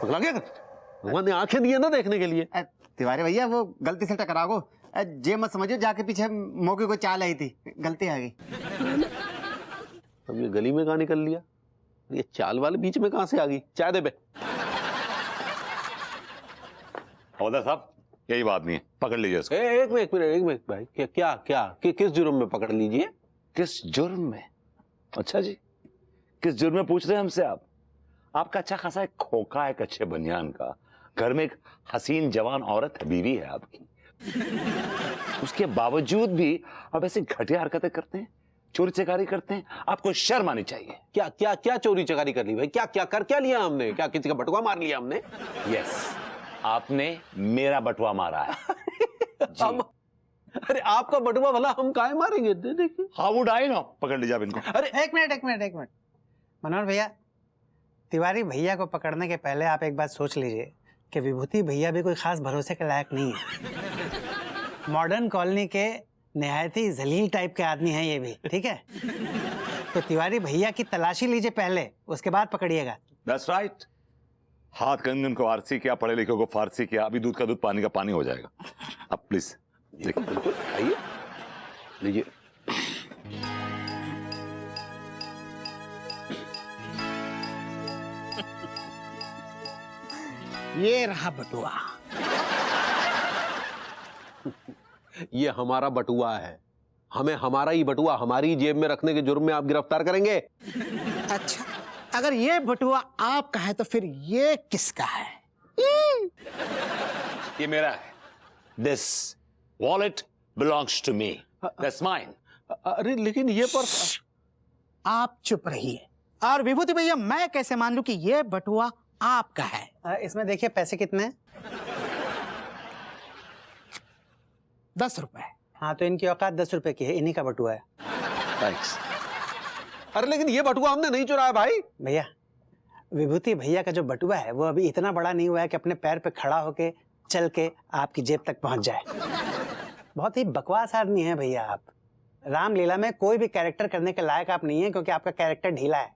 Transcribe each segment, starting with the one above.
पगला क्या? भगवान ने आंखें दी है ना देखने के लिए। तिवारी भैया वो गलती से टकरा गो, जे मत समझिए जाके पीछे मौके को चाल आई थी, गलती आ गई। अब ये गली में कहाँ निकल लिया, ये चाल वाले बीच में कहाँ से आ गई? चाय दे बे। हवलदार साहब यही बात नहीं है, पकड़ लीजिए इसको। एक मिनट भाई, किस जुर्म में पकड़ लीजिए? किस जुर्म में? अच्छा जी, किस जुर्म में पूछ रहे हैं हमसे आप? आपका अच्छा खासा एक खोखा है कच्चे बनियान का, घर में एक हसीन जवान औरत है, बीवी है आपकी, उसके बावजूद भी आप ऐसी घटिया हरकतें करते हैं, चोरी चकारी करते हैं। आपको शर्म आनी चाहिए। क्या क्या क्या चोरी चकारी कर ली भाई? क्या क्या कर क्या लिया हमने? क्या किसी का बटुआ मार लिया हमने? यस, आपने मेरा बटुआ मारा है। हम, अरे आपका बटुआ भला हम काहे मारेंगे? देखिए। How would I know? पकड़ लीजिए आप इनको। अरे एक मिनट मनोहर भैया, तिवारी भैया को पकड़ने के पहले आप एक बात सोच लीजिए कि विभूति भैया भी कोई खास भरोसे के लायक नहीं है। मॉडर्न कॉलोनी के निहायत ही जलील टाइप के आदमी हैं ये भी, ठीक है? तो तिवारी भैया की तलाशी लीजिए पहले, उसके बाद पकड़िएगा। That's right. हाथ कंगन को आरसी किया, पढ़े लिखे को फारसी किया, अभी दूध का दूध पानी का पानी हो जाएगा। अब प्लीज देखिए, बिल्कुल आइए, लीजिए। ये रहा बटुआ। ये हमारा बटुआ है, हमें हमारा ही बटुआ हमारी जेब में रखने के जुर्म में आप गिरफ्तार करेंगे। अच्छा, अगर ये बटुआ आपका है तो फिर ये किसका है? ये मेरा है। This wallet belongs to me. That's mine. अरे लेकिन ये पर्स। आप चुप रहिए। और विभूति भैया, मैं कैसे मान लूं कि ये बटुआ आपका है? इसमें देखिए पैसे कितने हैं? 10 रुपए। हाँ, तो इनकी औकात 10 रुपए की है, इन्हीं का बटुआ है। Thanks. अरे लेकिन ये बटुआ हमने नहीं चुराया भाई। भैया, विभूति भैया का जो बटुआ है वो अभी इतना बड़ा नहीं हुआ है कि अपने पैर पे खड़ा होके चल के आपकी जेब तक पहुंच जाए। बहुत ही बकवास आदमी है भैया आप। रामलीला में कोई भी कैरेक्टर करने के लायक आप नहीं है, क्योंकि आपका कैरेक्टर ढीला है।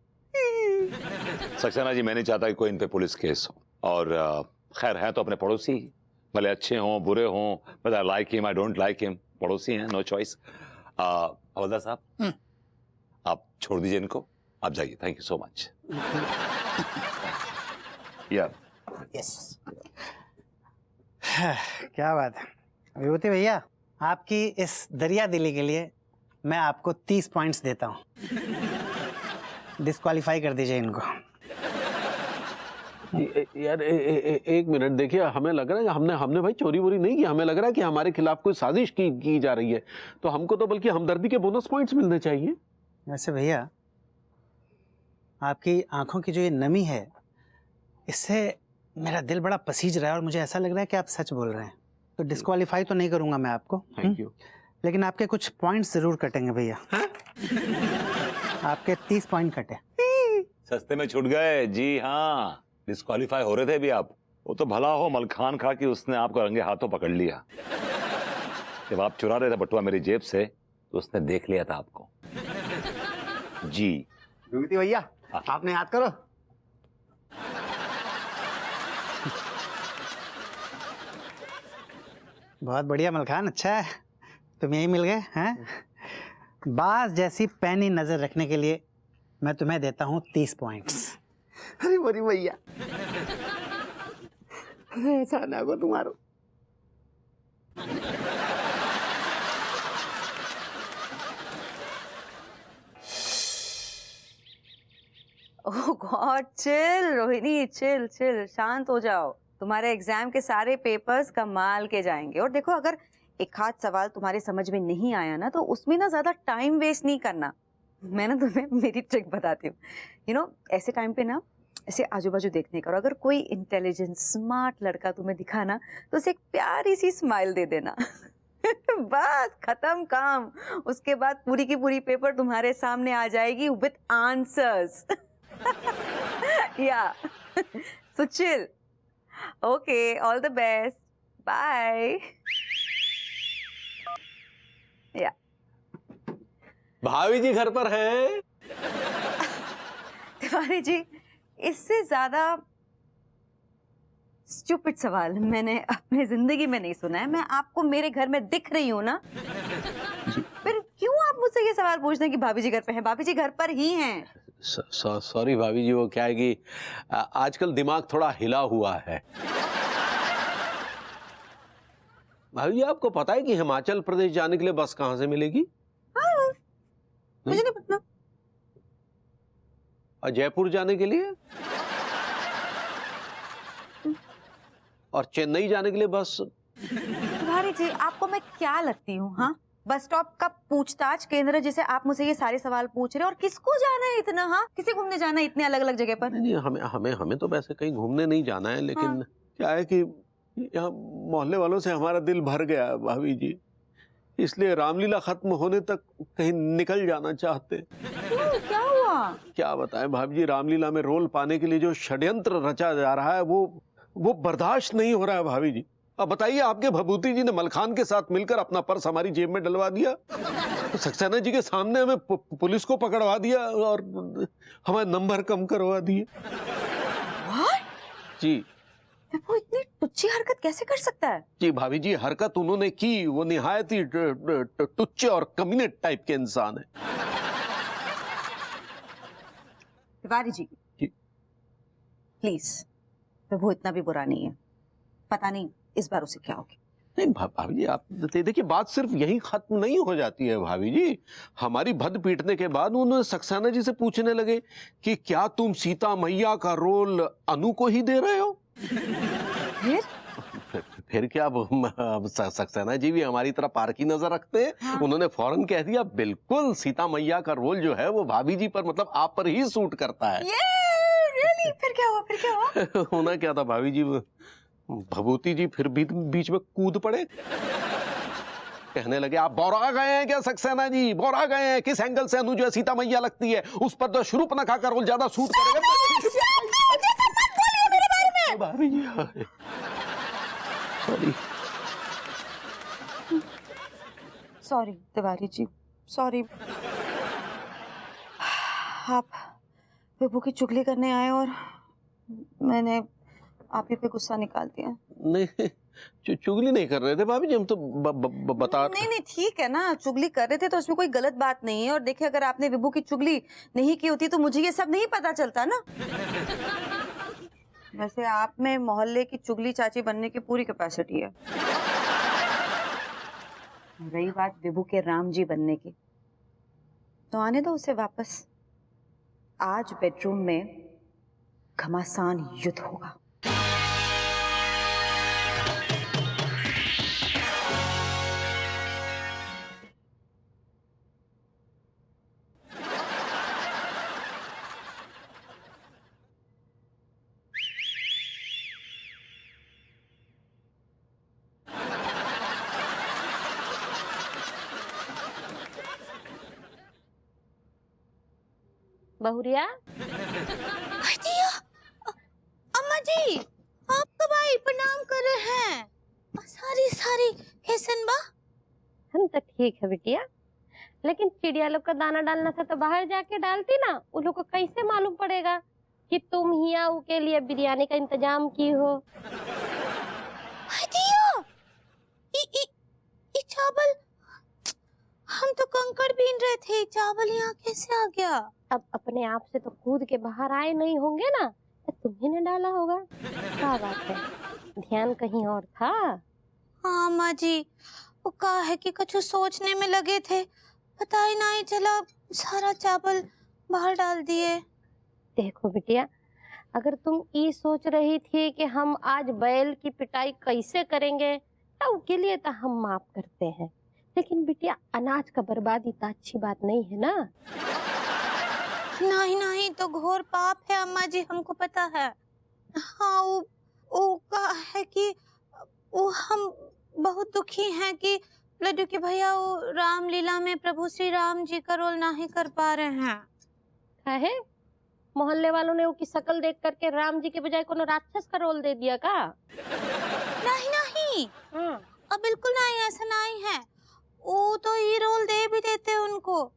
सक्सेना जी, मैं नहीं चाहता कि कोई इन पे पुलिस केस हो, और खैर है तो अपने पड़ोसी, भले अच्छे हों बुरे हों, but I like him, I don't like him, पड़ोसी हैं, नो चॉइस। हवलदार साहब आप छोड़ दीजिए इनको, आप जाइए। Thank you so much. या यस। क्या बात है विभूति भैया, आपकी इस दरिया दिली के लिए मैं आपको 30 पॉइंट्स देता हूँ। डिस्क्वालीफाई कर दीजिए इनको। यार एक मिनट देखिए, हमें लग रहा है कि हमने भाई चोरी वोरी नहीं की, हमें लग रहा है कि हमारे खिलाफ कोई साजिश की जा रही है, तो हमको तो बल्कि हमदर्दी के बोनस पॉइंट्स मिलने चाहिए। वैसे भैया, आपकी आंखों की जो ये नमी है, इससे मेरा दिल बड़ा पसीज रहा है और मुझे ऐसा लग रहा है कि आप सच बोल रहे हैं। तो डिस्क्वालीफाई तो नहीं करूंगा मैं आपको, थैंक यू, लेकिन आपके कुछ पॉइंट्स जरूर कटेंगे भैया। आपके 30 पॉइंट कटे। सस्ते में छूट गए जी। हाँ, डिस्क्वालीफाई हो रहे थे भी आप। वो तो भला हो मलखान खा कि उसने आपको रंगे हाथों पकड़ लिया। जब आप चुरा रहे थे बटुआ मेरी जेब से, तो उसने देख लिया था आपको जी। विभूति भैया, आपने याद करो। बहुत बढ़िया मलखान, अच्छा है तुम यही मिल गए हैं। बाज जैसी पैनी नजर रखने के लिए मैं तुम्हें देता हूँ 30 पॉइंट्स। अरे बड़ी भैया, ऐसा ना हो तुम्हारो। Oh god, chill Rohini, chill chill, शांत हो जाओ। तुम्हारे एग्जाम के सारे पेपर्स कमाल के जाएंगे। और देखो, अगर एक आध सवाल तुम्हारे समझ में नहीं आया ना, तो उसमें ना ज्यादा टाइम वेस्ट नहीं करना। मैं ना तुम्हें मेरी ट्रिक बताती हूँ। यू नो, ऐसे टाइम पे ना ऐसे आजू बाजू देखने का, और अगर कोई इंटेलिजेंट स्मार्ट लड़का तुम्हें दिखा ना, तो उसे एक प्यारी सी स्माइल दे देना। बस खत्म काम। उसके बाद पूरी की पूरी पेपर तुम्हारे सामने आ जाएगी with answers. Yeah so chill. Okay, all the best, bye. या भाभी जी घर पर है? तिवारी जी, इससे ज्यादा स्टूपिड सवाल मैंने अपने जिंदगी में नहीं सुना है। मैं आपको मेरे घर में दिख रही हूँ ना, फिर क्यों आप मुझसे ये सवाल पूछते हैं कि भाभी जी घर पे हैं? भाभी जी घर पर ही हैं। सॉरी भाभी जी, वो क्या है कि आजकल दिमाग थोड़ा हिला हुआ है। भाभी जी, आपको पता है कि हिमाचल प्रदेश जाने के लिए बस कहाँ से मिलेगी? हाँ, मुझे नहीं पता। और जयपुर जाने के लिए? और चेन्नई जाने के लिए बस? तुम्हारी जी, आपको मैं क्या लगती हूँ? हाँ, बस स्टॉप का पूछताछ केंद्र है जिसे आप मुझसे ये सारे सवाल पूछ रहे हैं। और किसको जाना है इतना? हाँ, किसे घूमने जाना है इतने अलग अलग जगह पर? नहीं, हमें हमें हमें तो वैसे कहीं घूमने नहीं जाना है, लेकिन हाँ। क्या है कि यहाँ मोहल्ले वालों से हमारा दिल भर गया है भाभी जी, इसलिए रामलीला खत्म होने तक कहीं निकल जाना चाहते। क्यों, क्या हुआ? क्या बताएं भाभी जी, रामलीला में रोल पाने के लिए जो षड्यंत्र रचा जा रहा है वो बर्दाश्त नहीं हो रहा है भाभी जी। अब बताइए, आपके भभूति जी ने मलखान के साथ मिलकर अपना पर्स हमारी जेब में डलवा दिया, सक्सेना जी के सामने हमें पुलिस को पकड़वा दिया और हमारे नंबर कम करवा दिए। जी वो इतनी तुच्छी हरकत कैसे कर सकता है? जी भाभी जी, हरकत उन्होंने की, वो निहायत ही टुच्चे और कमीने टाइप के इंसान है। तिवारी जी, प्लीज, वो इतना भी बुरा नहीं है। पता नहीं इस बार उसे क्या हो गया। नहीं भाभी जी, आप देखिए, बात सिर्फ यही खत्म नहीं हो जाती है भाभी जी। हमारी भद पीटने के बाद उन्होंने सक्सेना जी से पूछने लगे कि क्या तुम सीता मैया का रोल अनु को ही दे रहे हो? फिर क्या, अब सक्सेना जी भी हमारी तरफ पारखी नजर रखते हैं। हाँ। उन्होंने फौरन कह दिया, बिल्कुल सीता मैया का रोल जो है वो भाभी जी पर, मतलब आप पर ही सूट करता है। really? फिर क्या हुआ? फिर क्या हुआ? होना क्या था भाभी जी, भभूति जी फिर भी बीच में कूद पड़े। कहने लगे, आप बौरा गए हैं क्या सक्सेना जी? बौरा गए हैं? किस एंगल से अनु जो है सीता मैया लगती है? उस पर तो शूर्पणखा का रोल ज्यादा सूट करेगा। भाभी जी, sorry sorry Tiwari ji, sorry. आप विभू की चुगली करने आए और मैंने आप ही पे गुस्सा निकाल दिया। नहीं, चुगली नहीं कर रहे थे भाभी जी, हम तो बता। नहीं, ठीक है ना, चुगली कर रहे थे तो उसमें कोई गलत बात नहीं है। और देखिए, अगर आपने विभू की चुगली नहीं की होती तो मुझे ये सब नहीं पता चलता ना। वैसे आप में मोहल्ले की चुगली चाची बनने की पूरी कैपेसिटी है। रही बात विभू के राम जी बनने की, तो आने दो उसे वापस। आज बेडरूम में घमासान युद्ध होगा। बहुरिया, अम्मा जी, आप कब आई? प्रणाम कर रहे हैं। सारी कैसन बा? हम तो ठीक है बिटिया, लेकिन चिड़िया लोग का दाना डालना था तो बाहर जाके डालती ना। उन लोग को कैसे मालूम पड़ेगा कि तुम हिया के लिए बिरयानी का इंतजाम की हो? ये चावल, हम तो कंकड़ बीन रहे थे, चावल यहाँ कैसे आ गया? अब अपने आप से तो कूद के बाहर आए नहीं होंगे ना, तो तुम्ही ने डाला होगा। क्या बात है, ध्यान कहीं और था? हाँ अम्मा जी, वो कहा है कि कुछ सोचने में लगे थे, पता ही नहीं चला, सारा चावल बाहर डाल दिए। देखो बिटिया, अगर तुम ये सोच रही थी कि हम आज बैल की पिटाई कैसे करेंगे, तो उसके लिए तो हम माफ करते हैं। लेकिन बिटिया, अनाज का बर्बादी तो अच्छी बात नहीं है ना। नहीं तो घोर पाप है अम्मा जी, हमको पता है। हाँ, वो कहा है कि वो हम बहुत दुखी हैं कि लड्डू के भैया वो रामलीला में प्रभु श्री राम जी का रोल नहीं कर पा रहे हैं। है मोहल्ले वालों ने उसकी शक्ल देख करके राम जी के बजाय कोनो राक्षस का रोल दे दिया का? नहीं, अब बिल्कुल नहीं, ऐसा नहीं है। वो तो ये रोल दे भी देते उनको,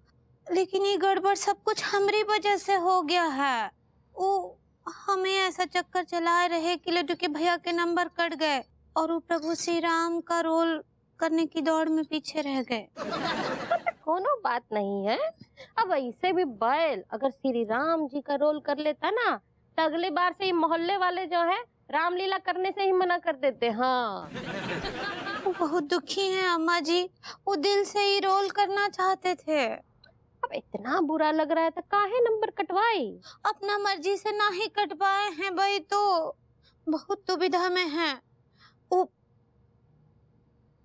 लेकिन ये गड़बड़ सब कुछ हमारी वजह से हो गया है। वो हमें ऐसा चक्कर चला रहे कि लड्डू के भैया के नंबर कट गए और वो प्रभु श्री राम का रोल करने की दौड़ में पीछे रह गए। कोनो बात नहीं है। अब ऐसे भी बैल अगर श्री राम जी का रोल कर लेता ना तो अगली बार से ये मोहल्ले वाले जो है रामलीला करने से ही मना कर देते। हाँ, वो बहुत दुखी हैं अम्मा जी, वो दिल से ही रोल करना चाहते थे। अब इतना बुरा लग रहा है तो काहे नंबर कटवाई? अपना मर्जी से ना ही कटवाए हैं भाई, तो बहुत दुविधा में हैं। वो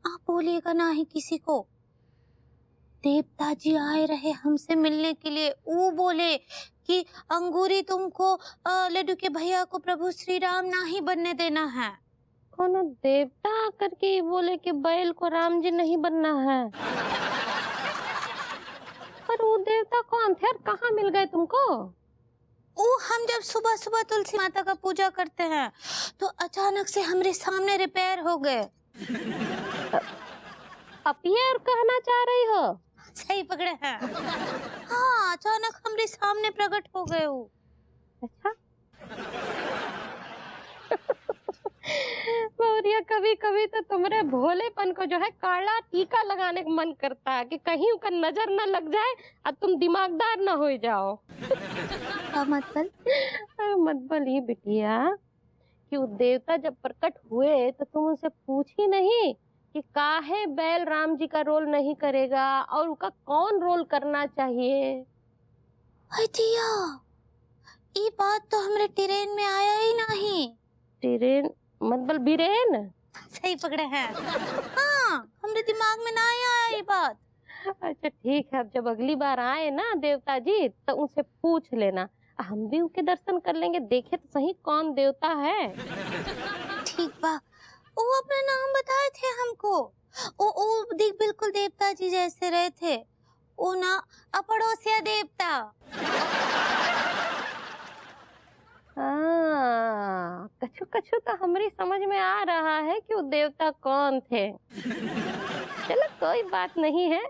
आप बोलिएगा ना ही किसी को। देवता जी आए रहे हमसे मिलने के लिए, वो बोले कि अंगूरी तुमको लड्डू के भैया को प्रभु श्री राम ना ही बनने देना है। कोनो देवता आकर के बोले कि बैल को राम जी नहीं बनना है? पर वो देवता कौन थे और कहाँ मिल गए तुमको? वो हम जब सुबह सुबह तुलसी माता का पूजा करते हैं तो अचानक से हमारे सामने रिपेयर हो गए। अपीयर कहना चाह रही हो? सही पकड़े हैं। हाँ, अचानक हमारे सामने प्रकट हो गए वो। अच्छा। मौर्या, कभी कभी तो तुम्हारे भोलेपन को जो है काला टीका लगाने का मन करता है कि कहीं उनका नजर न लग जाए और तुम दिमागदार न हो जाओ। मतलब ये बिटिया कि वो देवता जब प्रकट हुए तो तुम उनसे पूछी नहीं कि काहे बैल राम जी का रोल नहीं करेगा और उनका कौन रोल करना चाहिए? दिया, ये बात तो हमारे ट्रेन में आया ही नहीं। ट्रेन मतलब बीरेन? सही पकड़े हैं। हाँ, हमारे दिमाग में ना ही आया ये बात। अच्छा ठीक है, अब जब अगली बार आए ना देवता जी तो उनसे पूछ लेना, हम भी उनके दर्शन कर लेंगे, देखे तो सही कौन देवता है। ठीक बा। वो अपना नाम बताए थे हमको। वो बिल्कुल देवता जी जैसे रहे थे। वो ना अपड़ोसिया देवता। कछु कछु तो हमारी समझ में आ रहा है कि वो देवता कौन थे। चलो कोई बात नहीं है,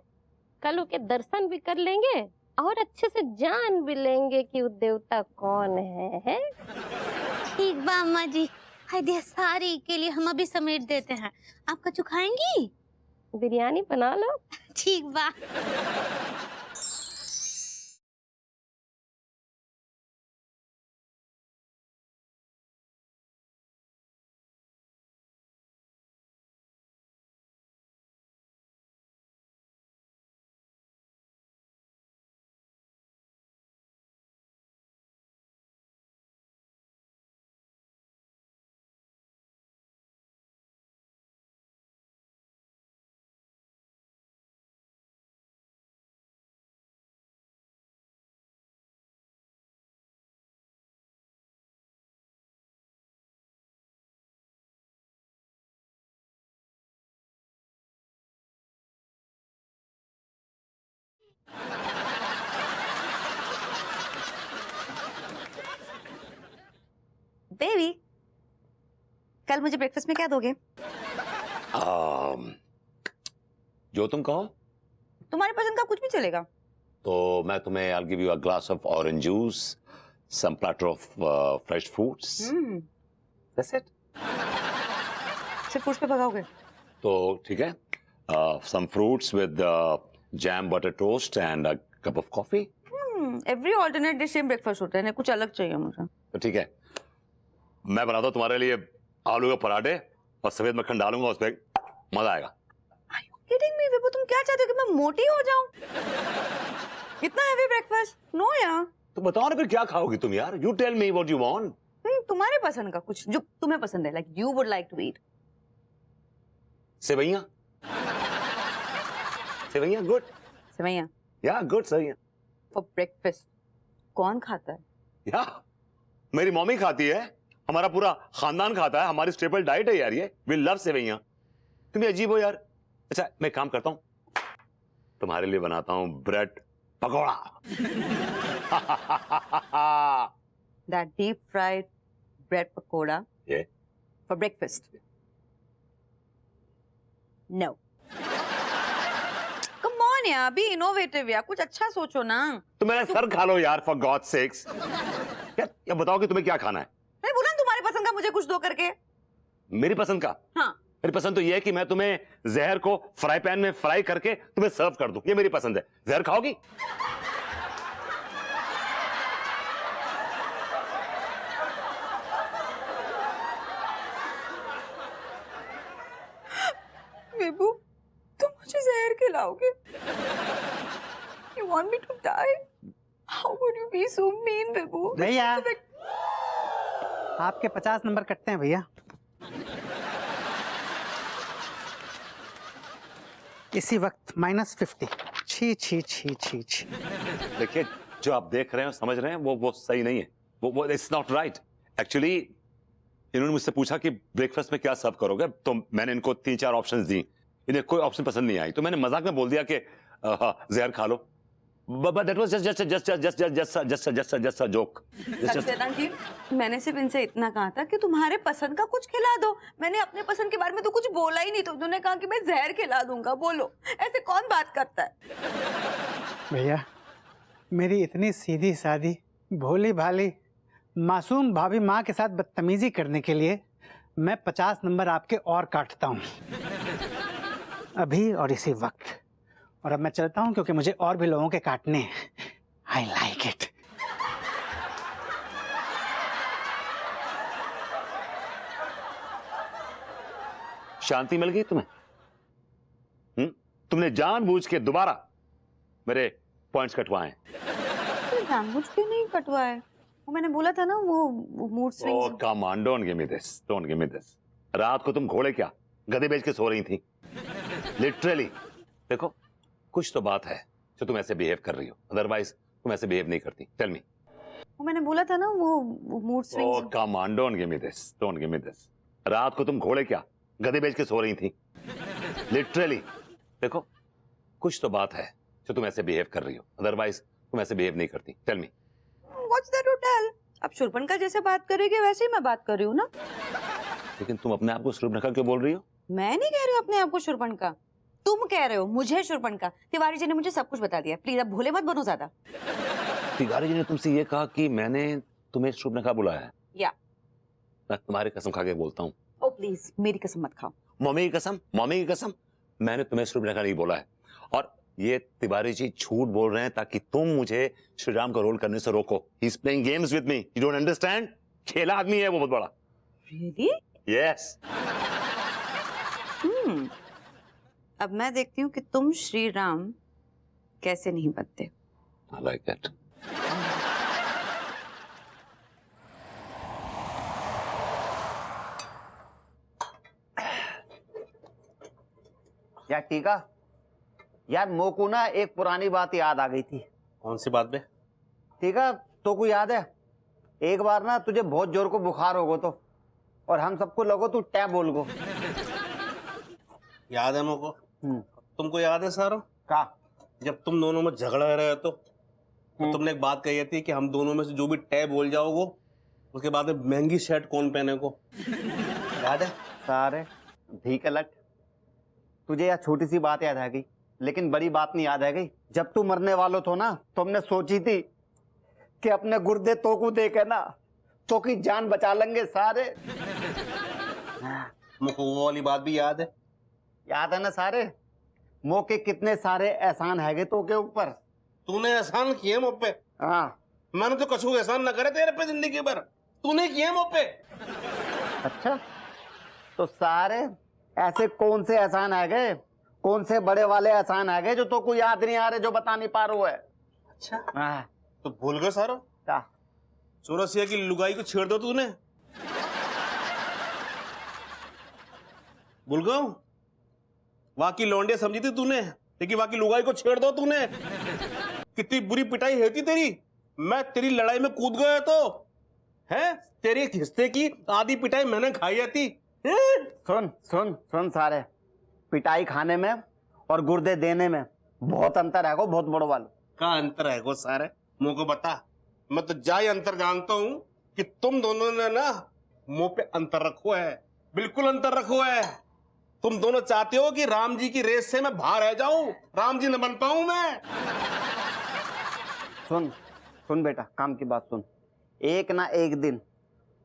कल के दर्शन भी कर लेंगे और अच्छे से जान भी लेंगे कि वो देवता कौन है? ठीक बा अम्मा जी। हाय सारी के लिए हम अभी समेट देते हैं। आप कछु खाएंगी? बिरयानी बना लो। ठीक बा। बेबी, कल मुझे ब्रेकफास्ट में क्या दोगे? जो तुम कहो। तुम्हारी पसंद का कुछ भी चलेगा। तो मैं तुम्हें I'll give you a glass of orange juice, some platter of fresh fruits. That's it. सिर्फ फ्रूट्स पे भगाओगे? तो ठीक है, some fruits with jam butter toast and a cup of coffee. Every alternate day same breakfast होता है, कुछ अलग चाहिए मुझे। तो ठीक है, मैं बनाता हूँ तुम्हारे लिए आलू के पराठे और सफेद मक्खन डालूंगा उस पर, मजा आएगा। किडिंग मी विभू, तुम क्या चाहते हो कि मैं मोटी हो जाऊं? इतना हैवी ब्रेकफास्ट? नो यार। तो बताओ ना फिर क्या खाओगी तुम यार? You tell me what you want. तुम्हारे पसंद का कुछ जो तुम्हें पसंद है, like you would like to eat. सेवैयां। सेवैयां गुड। सेवैयां या गुड सेवैयां। फॉर ब्रेकफास्ट कौन खाता है? या मेरी मम्मी खाती है, हमारा पूरा खानदान खाता है, हमारी स्टेपल डाइट है यार ये। We love sevaiyan. तुम भी अजीब हो यार। अच्छा मैं काम करता हूँ, तुम्हारे लिए बनाता हूँ bread pakora. That deep fried bread pakoda. Yeah. For breakfast. No. Come on यार, be innovative यार, कुछ अच्छा सोचो ना। तो मेरा सर खा लो यार, for God's sakes। यार अब बताओ कि तुम्हें क्या खाना है। मैंने बोला ना तुम्हारे पसंद का मुझे कुछ दो करके। मेरी पसंद का? हाँ। मेरी पसंद तो ये है कि मैं तुम्हें जहर को फ्राई पैन में फ्राई करके तुम्हें सर्व कर दूं, ये मेरी पसंद है। जहर खाओगी? बेबू, तुम मुझे जहर खिलाओगे? You want me to die? How could you be so mean, बेबू? भैया आपके 50 नंबर कटते हैं भैया। इसी वक्त -50। छी छी छी छी छी। देखिए, जो आप देख रहे हैं समझ रहे हैं वो सही नहीं है। वो इट्स नॉट राइट। एक्चुअली इन्होंने मुझसे पूछा कि ब्रेकफास्ट में क्या सर्व करोगे, तो मैंने इनको 3-4 ऑप्शंस दी। इन्हें कोई ऑप्शन पसंद नहीं आई, तो मैंने मजाक में बोल दिया कि जहर खा लो। But that was just a joke. Satyanarayan जी, मैंने सिर्फ इनसे इतना कहा था कि तुम्हारे पसंद का कुछ खिला दो। मैंने अपने पसंद के बारे में तो कुछ बोला ही नहीं, तो उन्होंने कहा कि मैं जहर खिला दूंगा। बोलो, ऐसे कौन बात करता है? भैया मेरी इतनी सीधी सादी भोली भाली मासूम भाभी माँ के साथ बदतमीजी करने के लिए मैं 50 नंबर आपके और काटता हूँ अभी और इसी वक्त। और अब मैं चलता हूँ क्योंकि मुझे और भी लोगों के काटने हैं। I like it. शांति मिल गई तुम्हें? तुमने जानबूझ के दोबारा मेरे पॉइंट्स कटवाए। जानबूझ के नहीं कटवाए, वो मैंने बोला था ना, वो mood swings. Oh come on, don't give me this, don't give me this. रात को तुम घोड़े क्या गधे बेच के सो रही थी? लिटरली। देखो, कुछ तो बात है जो तुम ऐसे बिहेव कर रही हो, अदरवाइज तुम ऐसे बिहेव नहीं करती। Tell me. वो मैंने बोला था ना, वो mood swings. Oh come on, don't give me this, don't give me this. रात को तुम घोड़े क्या गधे बेच के सो रही थी? लिटरली। देखो, कुछ तो बात है जो तुम ऐसे बिहेव कर रही हो, अदरवाइज तुम ऐसे बिहेव नहीं करती। Tell me. What's that to tell? अब शूर्पणखा जैसे बात करेगी वैसे ही मैं बात कर रही हूँ ना। लेकिन तुम अपने आप को शूर्पणखा क्यों बोल रही हो? मैं नहीं कह रही हूँ अपने आप को शूर्पणखा, तुम कह रहे हो मुझे शूर्पणखा। तिवारी जी ने मुझे सब कुछ बता दिया, प्लीज अब भोले मत बनो ज्यादा। तिवारी जी ने तुमसे ये कहा कि मैंने तुम्हें शूर्पणखा बुलाया है? या। मैं तुम्हारी कसम खा के बोलता हूँ। ओ प्लीज, मेरी कसम मत खाओ। मम्मी की कसम, मम्मी की कसम, मैंने तुम्हें शूर्पणखा नहीं बोला है। और ये तिवारी जी झूठ बोल रहे हैं ताकि तुम मुझे श्री राम का रोल करने से रोको। He is playing games with me, you don't understand? खेला आदमी है वो बहुत बड़ा। रियली? यस। अब मैं देखती हूँ कि तुम श्री राम कैसे नहीं बनते। I like that. यार टीका, यार मोको ना एक पुरानी बात याद आ गई थी। कौन सी बात बे? टीका, तो को याद है एक बार ना तुझे बहुत जोर को बुखार होगो तो, और हम सबको लगो तू टैब बोल गो। याद है मोको। तुमको याद है सारो का? जब तुम दोनों में झगड़ा रहे तो तुमने एक बात कही थी कि हम दोनों में से जो भी टैब बोल जाओगे उसके बाद में महंगी शर्ट कौन पहने को, याद है? सारे ठीक है लट, तुझे यार छोटी सी बात याद आ गई, लेकिन बड़ी बात नहीं याद आ गई। जब तू मरने वालो तो ना, तुमने सोची थी कि अपने गुर्दे तो को दे के ना तो की जान बचा लेंगे सारे। मुझको वो वाली बात भी याद है। याद है ना सारे? मौके कितने सारे एहसान हैगे तो के ऊपर। तूने एहसान किए मुझ पे? हाँ। मैंने तो कछु एहसान न करे तेरे पे जिंदगी भर, तूने किए मुझ पे। अच्छा, तो सारे ऐसे कौन से एहसान है गए, कौन से बड़े वाले एहसान है गए जो तो कोई याद नहीं आ रहे, जो बता नहीं पा रहा है? अच्छा, हाँ। तो भूल गए सारो? क्या? चौरसिया की लुगाई को छेड़ दो तूने, भूल गया? वहां की लौंडिया समझी थी तूने, लेकिन वहां की लुगाई को छेड़ दो तूने। कितनी बुरी पिटाई है थी तेरी, मैं तेरी लड़ाई में कूद गया तो है, तेरे हिस्से की आधी पिटाई मैंने खाई थी। सुन सुन सुन सारे, पिटाई खाने में और गुर्दे देने में बहुत अंतर है को, बहुत बड़ो वाला। का अंतर है को सारे? मुझको बता, मैं तो जाए अंतर जानता हूँ कि तुम दोनों ने ना मुंह पे अंतर रखो है, बिल्कुल अंतर रखो है। तुम दोनों चाहते हो कि राम जी की रेस से मैं बाहर रह जाऊं, राम जी न बन पाऊं मैं। सुन सुन बेटा, काम की बात सुन। एक ना एक दिन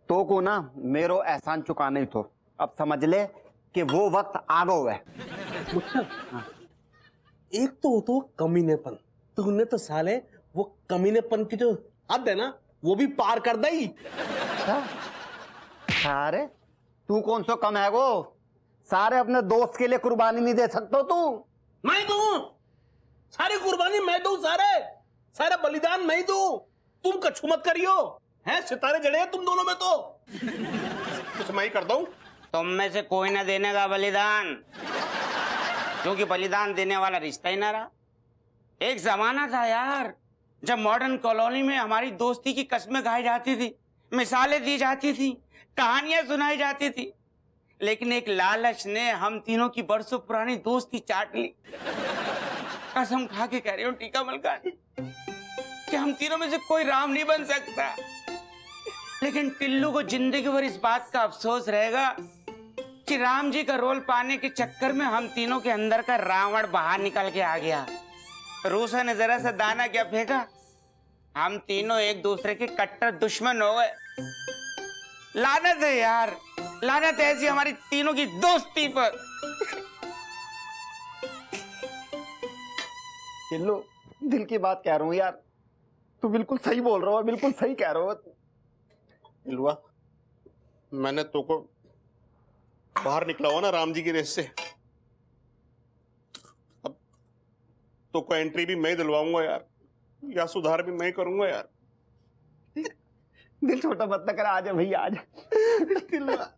तो को ना मेरो एहसान चुकाना ही तो। अब समझ ले कि वो वक्त आ गया है। एक तो कमीनेपन, तूने तो साले वो कमीनेपन की जो हद है ना वो भी पार कर दी। अरे तू कौन सो कम है वो? सारे अपने दोस्त के लिए कुर्बानी नहीं दे सकते तू? मैं दूं सारी कुर्बानी, मैं दूं सारा बलिदान मैं दूं। तुम कछु मत करियो, हैं सितारे जड़े हैं तुम दोनों में तो। कुछ मैं ही करता हूं। तुम में से कोई ना देने का बलिदान, क्योंकि बलिदान देने वाला रिश्ता ही ना रहा। एक जमाना था यार जब मॉडर्न कॉलोनी में हमारी दोस्ती की कस्में खाई जाती थी, मिसालें दी जाती थी, कहानियां सुनाई जाती थी, लेकिन एक लालच ने हम तीनों की बरसों पुरानी दोस्ती चाट ली। कसम खा के कह रही हूँ टीका मलकानी कि हम तीनों में से कोई राम नहीं बन सकता, लेकिन टिल्लू को जिंदगी भर इस बात का अफसोस रहेगा कि राम जी का रोल पाने के चक्कर में हम तीनों के अंदर का रावण बाहर निकल के आ गया। रूसा ने जरा सा दाना क्या फेंका, हम तीनों एक दूसरे के कट्टर दुश्मन हो गए। लानत है यार, लानत है ऐसी हमारी तीनों की दोस्ती पर। टिल्लू दिल की बात कह रहा हूँ यार, तू बिल्कुल सही बोल रहा हो, बिल्कुल सही कह रहा हो। टिल्लुआ, मैंने तो को बाहर निकला हुआ ना राम जी की रेस से, अब तो को एंट्री भी मैं ही दिलवाऊंगा यार, या सुधार भी मैं ही करूंगा यार। दिल छोटा मत ना कर, आजा भैया आजा। टिल्लुआ